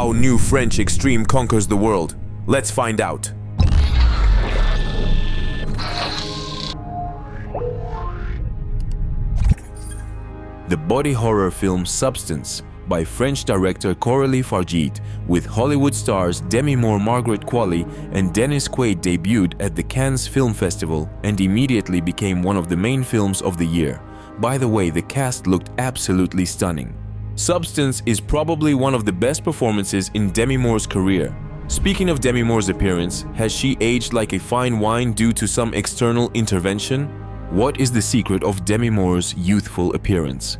How new French extreme conquers the world. Let's find out. The body horror film Substance by French director Coralie Fargeat with Hollywood stars Demi, Margaret, Qualley and Dennis Quaid debuted at the Cannes Film Festival and immediately became one of the main films of the year. By the way, the cast looked absolutely stunning. Substance is probably one of the best performances in Demi Moore's career. Speaking of Demi Moore's appearance, has she aged like a fine wine due to some external intervention? What is the secret of Demi Moore's youthful appearance?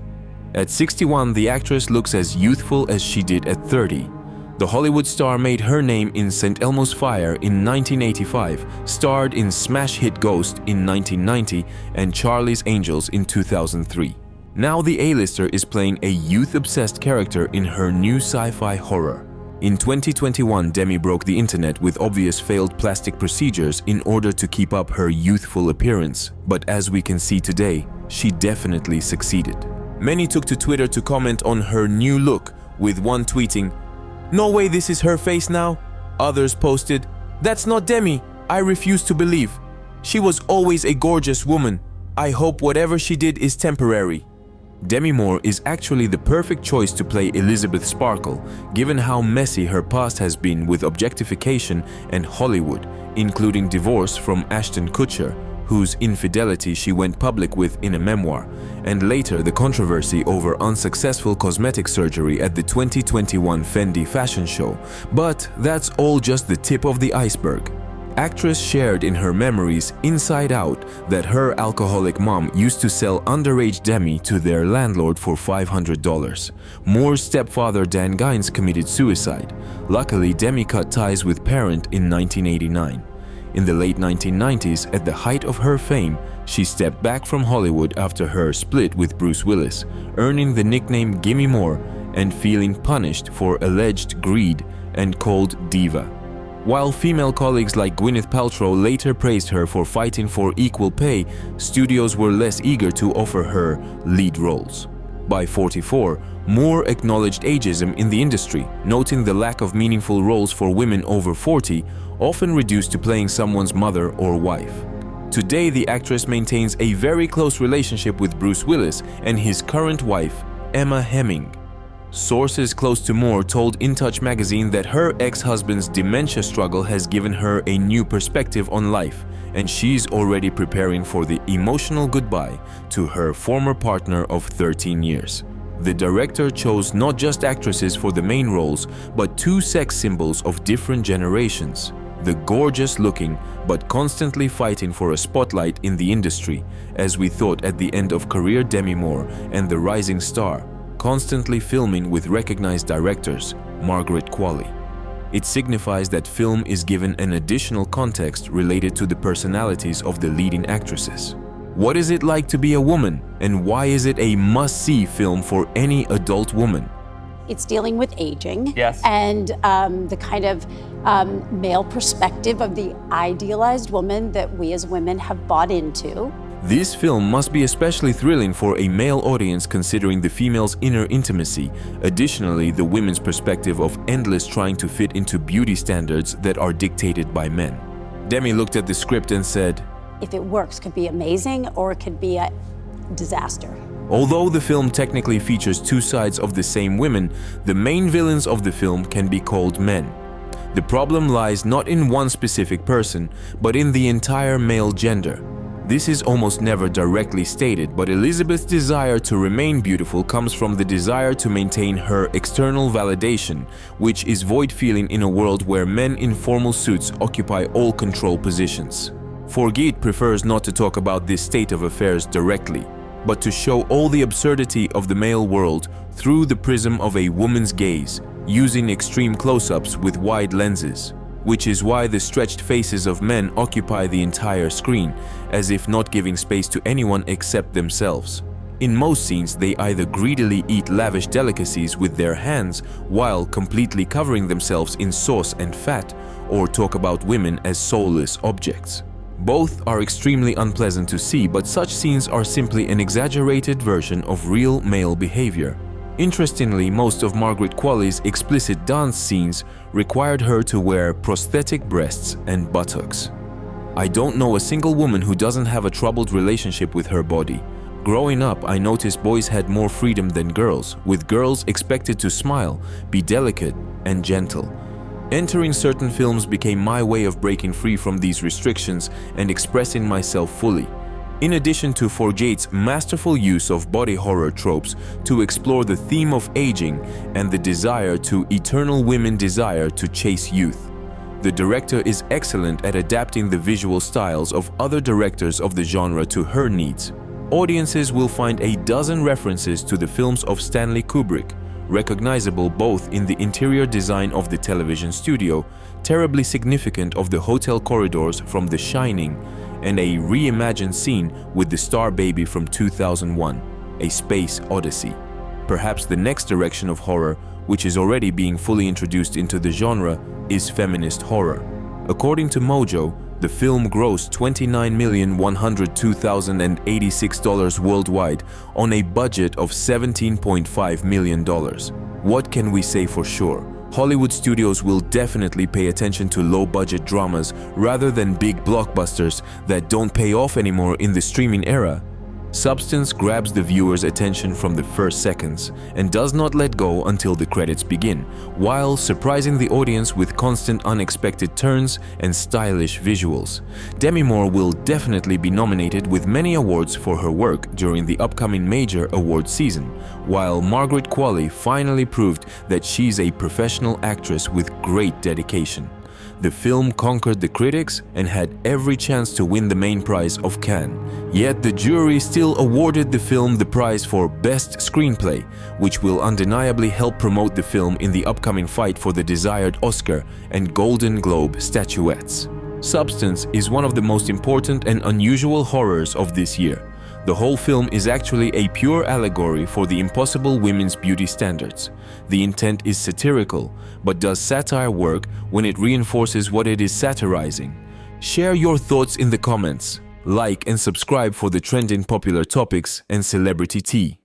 At 61, the actress looks as youthful as she did at 30. The Hollywood star made her name in St. Elmo's Fire in 1985, starred in smash hit Ghost in 1990 and Charlie's Angels in 2003. Now the A-lister is playing a youth-obsessed character in her new sci-fi horror. In 2021, Demi broke the internet with obvious failed plastic procedures in order to keep up her youthful appearance, but as we can see today, she definitely succeeded. Many took to Twitter to comment on her new look, with one tweeting, "No way this is her face now." Others posted, "That's not Demi, I refuse to believe. She was always a gorgeous woman. I hope whatever she did is temporary." Demi Moore is actually the perfect choice to play Elizabeth Sparkle, given how messy her past has been with objectification and Hollywood, including divorce from Ashton Kutcher, whose infidelity she went public with in a memoir, and later the controversy over unsuccessful cosmetic surgery at the 2021 Fendi fashion show. But that's all just the tip of the iceberg. Actress shared in her memories Inside Out that her alcoholic mom used to sell underage Demi to their landlord for $500. Moore's stepfather Dan Gines committed suicide. Luckily, Demi cut ties with parent in 1989. In the late 1990s, at the height of her fame, she stepped back from Hollywood after her split with Bruce Willis, earning the nickname Gimme More and feeling punished for alleged greed and called diva. While female colleagues like Gwyneth Paltrow later praised her for fighting for equal pay, studios were less eager to offer her lead roles. By 44, Moore acknowledged ageism in the industry, noting the lack of meaningful roles for women over 40, often reduced to playing someone's mother or wife. Today, the actress maintains a very close relationship with Bruce Willis and his current wife, Emma Hemming. Sources close to Moore told In Touch magazine that her ex-husband's dementia struggle has given her a new perspective on life, and she's already preparing for the emotional goodbye to her former partner of 13 years. The director chose not just actresses for the main roles, but two sex symbols of different generations. The gorgeous-looking but constantly fighting for a spotlight in the industry, as we thought at the end of career Demi Moore, and the rising star, constantly filming with recognized directors, Margaret Qualley. It signifies that film is given an additional context related to the personalities of the leading actresses. What is it like to be a woman, and why is it a must-see film for any adult woman? It's dealing with aging, yes, and the kind of male perspective of the idealized woman that we as women have bought into. This film must be especially thrilling for a male audience considering the female's inner intimacy, additionally the women's perspective of endless trying to fit into beauty standards that are dictated by men. Demi looked at the script and said, "If it works, it could be amazing or it could be a disaster." Although the film technically features two sides of the same women, the main villains of the film can be called men. The problem lies not in one specific person, but in the entire male gender. This is almost never directly stated, but Elizabeth's desire to remain beautiful comes from the desire to maintain her external validation, which is void feeling in a world where men in formal suits occupy all control positions. Fargeat prefers not to talk about this state of affairs directly, but to show all the absurdity of the male world through the prism of a woman's gaze, using extreme close-ups with wide lenses, which is why the stretched faces of men occupy the entire screen, as if not giving space to anyone except themselves. In most scenes, they either greedily eat lavish delicacies with their hands while completely covering themselves in sauce and fat, or talk about women as soulless objects. Both are extremely unpleasant to see, but such scenes are simply an exaggerated version of real male behavior. Interestingly, most of Margaret Qualley's explicit dance scenes required her to wear prosthetic breasts and buttocks. I don't know a single woman who doesn't have a troubled relationship with her body. Growing up, I noticed boys had more freedom than girls, with girls expected to smile, be delicate, and gentle. Entering certain films became my way of breaking free from these restrictions and expressing myself fully. In addition to Fargeat's masterful use of body horror tropes to explore the theme of aging and the desire to eternal women desire to chase youth, the director is excellent at adapting the visual styles of other directors of the genre to her needs. Audiences will find a dozen references to the films of Stanley Kubrick, recognizable both in the interior design of the television studio, terribly significant of the hotel corridors from The Shining, and a reimagined scene with the star baby from 2001, A Space Odyssey. Perhaps the next direction of horror, which is already being fully introduced into the genre, is feminist horror. According to Mojo, the film grossed $29,102,086 worldwide on a budget of $17.5 million. What can we say for sure? Hollywood studios will definitely pay attention to low-budget dramas rather than big blockbusters that don't pay off anymore in the streaming era. Substance grabs the viewer's attention from the first seconds and does not let go until the credits begin, while surprising the audience with constant unexpected turns and stylish visuals. Demi will definitely be nominated with many awards for her work during the upcoming major award season, while Margaret Qualley finally proved that she's a professional actress with great dedication. The film conquered the critics and had every chance to win the main prize of Cannes. Yet the jury still awarded the film the prize for Best Screenplay, which will undeniably help promote the film in the upcoming fight for the desired Oscar and Golden Globe statuettes. Substance is one of the most important and unusual horrors of this year. The whole film is actually a pure allegory for the impossible women's beauty standards. The intent is satirical, but does satire work when it reinforces what it is satirizing? Share your thoughts in the comments. Like and subscribe for the trending popular topics and celebrity tea.